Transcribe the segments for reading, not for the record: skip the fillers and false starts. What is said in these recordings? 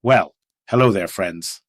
Well, hello there, friends.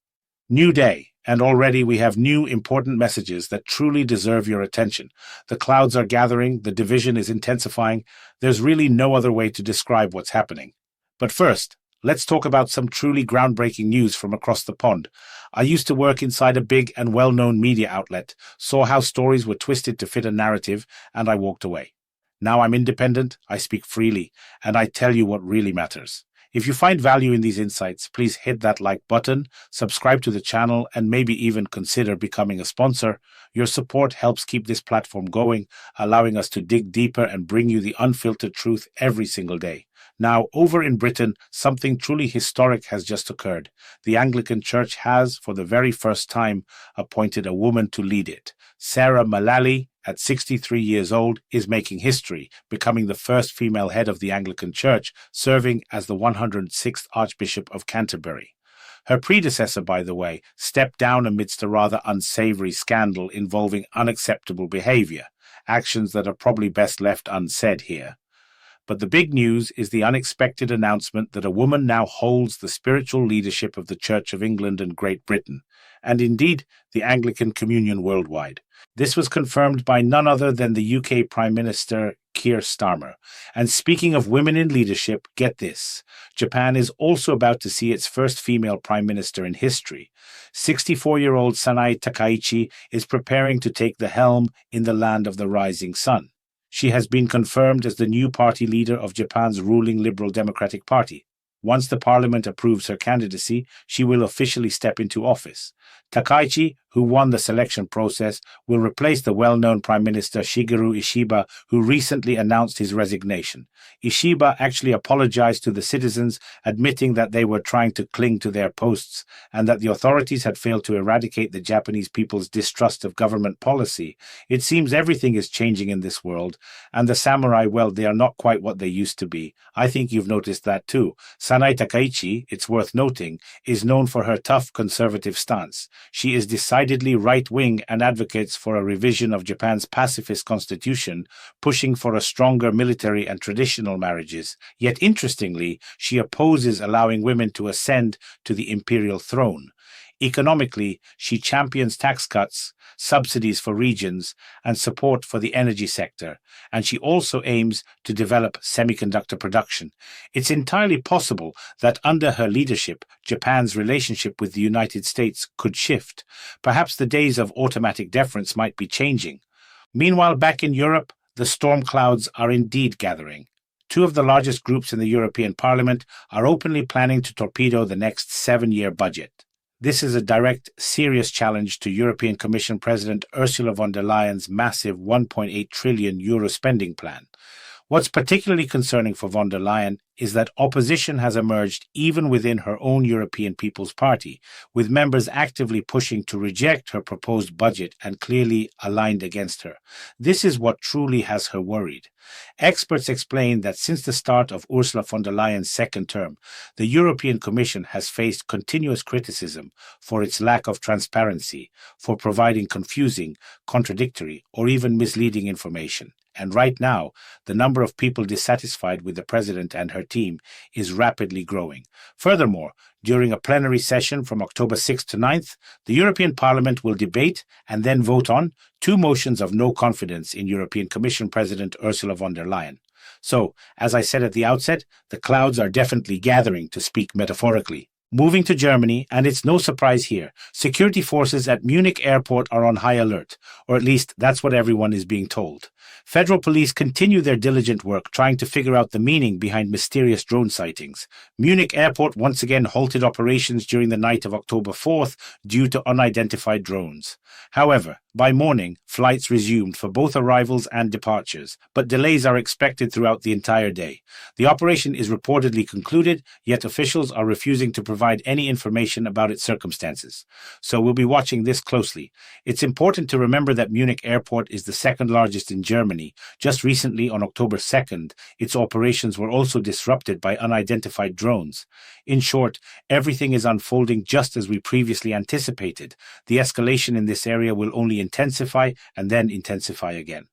New day, and already we have new important messages that truly deserve your attention. The clouds are gathering, the division is intensifying. There's really no other way to describe what's happening. But first, let's talk about some truly groundbreaking news from across the pond. I used to work inside a big and well-known media outlet, saw how stories were twisted to fit a narrative, and I walked away. Now I'm independent, I speak freely, and I tell you what really matters. If you find value in these insights, please hit that like button, subscribe to the channel, and maybe even consider becoming a sponsor. Your support helps keep this platform going, allowing us to dig deeper and bring you the unfiltered truth every single day. Now, over in Britain, something truly historic has just occurred. The Anglican Church has, for the very first time, appointed a woman to lead it. Sarah Mullally, at 63 years old, is making history, becoming the first female head of the Anglican Church, serving as the 106th Archbishop of Canterbury. Her predecessor, by the way, stepped down amidst a rather unsavory scandal involving unacceptable behavior, actions that are probably best left unsaid here. But the big news is the unexpected announcement that a woman now holds the spiritual leadership of the Church of England and Great Britain, and indeed the Anglican Communion worldwide. This was confirmed by none other than the UK Prime Minister Keir Starmer. And speaking of women in leadership, get this. Japan is also about to see its first female prime minister in history. 64-year-old Sanae Takaichi is preparing to take the helm in the land of the rising sun. She has been confirmed as the new party leader of Japan's ruling Liberal Democratic Party. Once the parliament approves her candidacy, she will officially step into office. Takaichi, who won the selection process, will replace the well-known Prime Minister Shigeru Ishiba, who recently announced his resignation. Ishiba actually apologized to the citizens, admitting that they were trying to cling to their posts and that the authorities had failed to eradicate the Japanese people's distrust of government policy. It seems everything is changing in this world, and the samurai, well, they are not quite what they used to be. I think you've noticed that too. Sanae Takaichi, it's worth noting, is known for her tough conservative stance. She is decidedly right-wing and advocates for a revision of Japan's pacifist constitution, pushing for a stronger military and traditional marriages. Yet interestingly, she opposes allowing women to ascend to the imperial throne. Economically, she champions tax cuts, subsidies for regions, and support for the energy sector, and she also aims to develop semiconductor production. It's entirely possible that under her leadership, Japan's relationship with the United States could shift. Perhaps the days of automatic deference might be changing. Meanwhile, back in Europe, the storm clouds are indeed gathering. Two of the largest groups in the European Parliament are openly planning to torpedo the next 7-year budget. This is a direct, serious challenge to European Commission President Ursula von der Leyen's massive €1.8 trillion spending plan. What's particularly concerning for von der Leyen is that opposition has emerged even within her own European People's Party, with members actively pushing to reject her proposed budget and clearly aligned against her. This is what truly has her worried. Experts explain that since the start of Ursula von der Leyen's second term, the European Commission has faced continuous criticism for its lack of transparency, for providing confusing, contradictory, or even misleading information. And right now, the number of people dissatisfied with the president and her team is rapidly growing. Furthermore, during a plenary session from October 6th to 9th, the European Parliament will debate and then vote on 2 motions of no confidence in European Commission President Ursula von der Leyen. So, as I said at the outset, the clouds are definitely gathering, to speak metaphorically. Moving to Germany, and it's no surprise here, security forces at Munich airport are on high alert, or at least that's what everyone is being told. Federal police continue their diligent work trying to figure out the meaning behind mysterious drone sightings. Munich airport once again halted operations during the night of October 4th due to unidentified drones. However, by morning, flights resumed for both arrivals and departures, but delays are expected throughout the entire day. The operation is reportedly concluded, yet officials are refusing to provide any information about its circumstances. So we'll be watching this closely. It's important to remember that Munich airport is the second largest in Germany. Just recently, on October 2nd, its operations were also disrupted by unidentified drones. In short, everything is unfolding just as we previously anticipated. The escalation in this area will only intensify and then intensify again.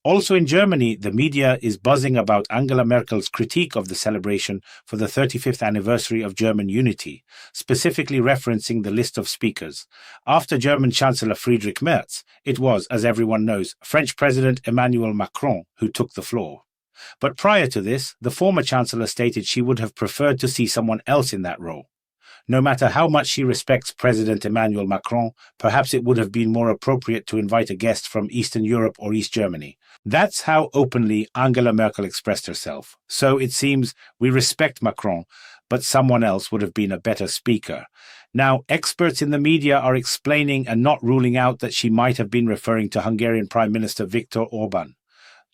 Also in Germany, the media is buzzing about Angela Merkel's critique of the celebration for the 35th anniversary of German unity, specifically referencing the list of speakers. After German Chancellor Friedrich Merz, it was, as everyone knows, French President Emmanuel Macron who took the floor. But prior to this, the former Chancellor stated she would have preferred to see someone else in that role. No matter how much she respects President Emmanuel Macron, perhaps it would have been more appropriate to invite a guest from Eastern Europe or East Germany. That's how openly Angela Merkel expressed herself. So it seems we respect Macron, but someone else would have been a better speaker. Now, experts in the media are explaining and not ruling out that she might have been referring to Hungarian Prime Minister Viktor Orban.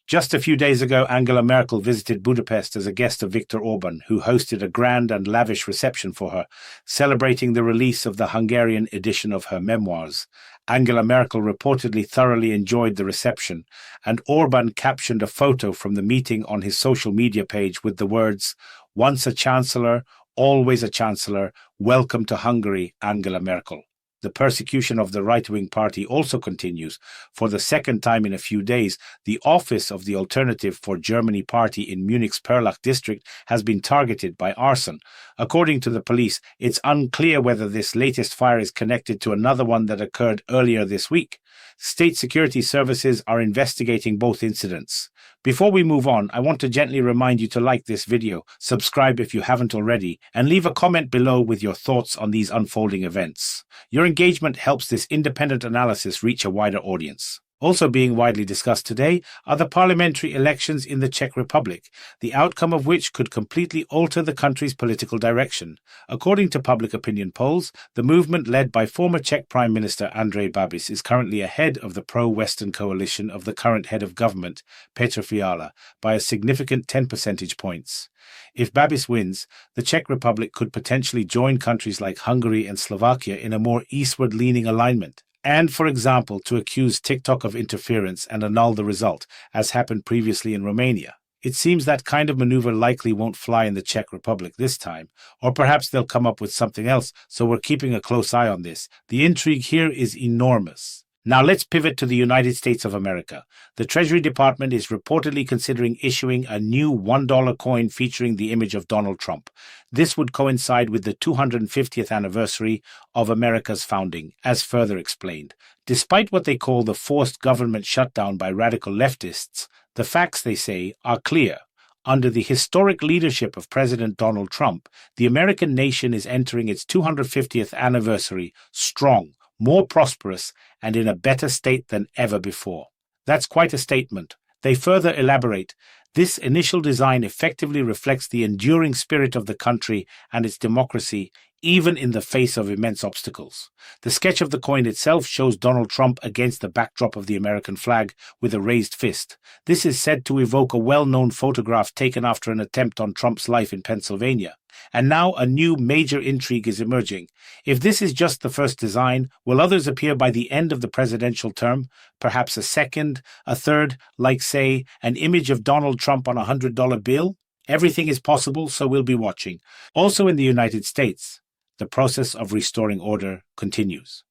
Just a few days ago, Angela Merkel visited Budapest as a guest of Viktor Orban, who hosted a grand and lavish reception for her, celebrating the release of the Hungarian edition of her memoirs. Angela Merkel reportedly thoroughly enjoyed the reception, and Orban captioned a photo from the meeting on his social media page with the words, "Once a chancellor, always a chancellor, welcome to Hungary, Angela Merkel." The persecution of the right-wing party also continues. For the second time in a few days, the office of the Alternative for Germany party in Munich's Perlach district has been targeted by arson. According to the police, it's unclear whether this latest fire is connected to another one that occurred earlier this week. State security services are investigating both incidents. Before we move on, I want to gently remind you to like this video, subscribe if you haven't already, and leave a comment below with your thoughts on these unfolding events. Your engagement helps this independent analysis reach a wider audience. Also being widely discussed today are the parliamentary elections in the Czech Republic, the outcome of which could completely alter the country's political direction. According to public opinion polls, the movement led by former Czech Prime Minister Andrej Babiš is currently ahead of the pro-Western coalition of the current head of government, Petr Fiala, by a significant 10 percentage points. If Babiš wins, the Czech Republic could potentially join countries like Hungary and Slovakia in a more eastward-leaning alignment. And, for example, to accuse TikTok of interference and annul the result, as happened previously in Romania. It seems that kind of maneuver likely won't fly in the Czech Republic this time, or perhaps they'll come up with something else, so we're keeping a close eye on this. The intrigue here is enormous. Now let's pivot to the United States of America. The Treasury Department is reportedly considering issuing a new $1 coin featuring the image of Donald Trump. This would coincide with the 250th anniversary of America's founding, as further explained. Despite what they call the forced government shutdown by radical leftists, the facts, they say, are clear. Under the historic leadership of President Donald Trump, the American nation is entering its 250th anniversary strong, more prosperous, and in a better state than ever before. That's quite a statement. They further elaborate, this initial design effectively reflects the enduring spirit of the country and its democracy, even in the face of immense obstacles. The sketch of the coin itself shows Donald Trump against the backdrop of the American flag with a raised fist. This is said to evoke a well-known photograph taken after an attempt on Trump's life in Pennsylvania. And now a new major intrigue is emerging. If this is just the first design, will others appear by the end of the presidential term? Perhaps a second, a third, like, say, an image of Donald Trump on a $100 bill? Everything is possible, so we'll be watching. Also in the United States, the process of restoring order continues.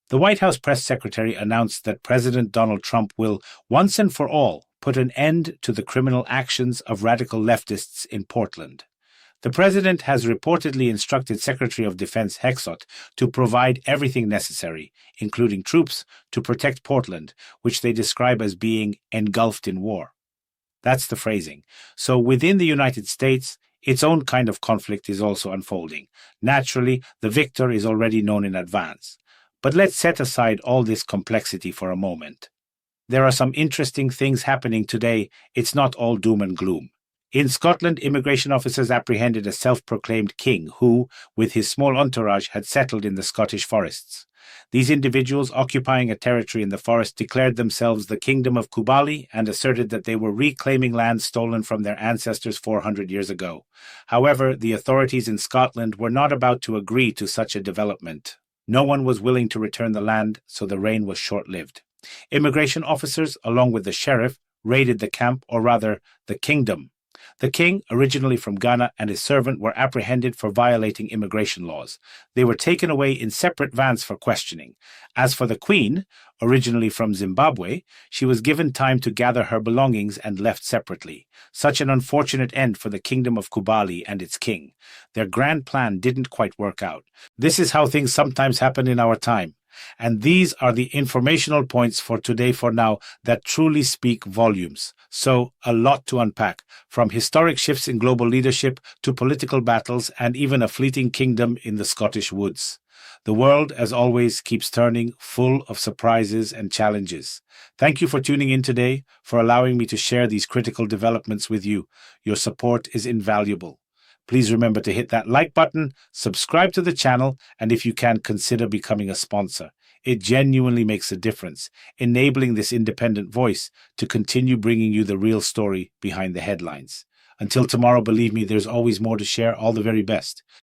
The White House press secretary announced that President Donald Trump will, once and for all, put an end to the criminal actions of radical leftists in Portland. The president has reportedly instructed Secretary of Defense Hexot to provide everything necessary, including troops, to protect Portland, which they describe as being engulfed in war. That's the phrasing. So within the United States, its own kind of conflict is also unfolding. Naturally, the victor is already known in advance. But let's set aside all this complexity for a moment. There are some interesting things happening today. It's not all doom and gloom. In Scotland, immigration officers apprehended a self-proclaimed king who, with his small entourage, had settled in the Scottish forests. These individuals, occupying a territory in the forest, declared themselves the Kingdom of Kubali and asserted that they were reclaiming land stolen from their ancestors 400 years ago. However, the authorities in Scotland were not about to agree to such a development. No one was willing to return the land, so the reign was short-lived. Immigration officers, along with the sheriff, raided the camp, or rather, the kingdom. The king, originally from Ghana, and his servant were apprehended for violating immigration laws. They were taken away in separate vans for questioning. As for the queen, originally from Zimbabwe, she was given time to gather her belongings and left separately. Such an unfortunate end for the kingdom of Kubali and its king. Their grand plan didn't quite work out. This is how things sometimes happen in our time. And these are the informational points for today for now that truly speak volumes. So, a lot to unpack, from historic shifts in global leadership to political battles and even a fleeting kingdom in the Scottish woods. The world, as always, keeps turning, full of surprises and challenges. Thank you for tuning in today, for allowing me to share these critical developments with you. Your support is invaluable. Please remember to hit that like button, subscribe to the channel, and if you can, consider becoming a sponsor. It genuinely makes a difference, enabling this independent voice to continue bringing you the real story behind the headlines. Until tomorrow, believe me, there's always more to share. All the very best.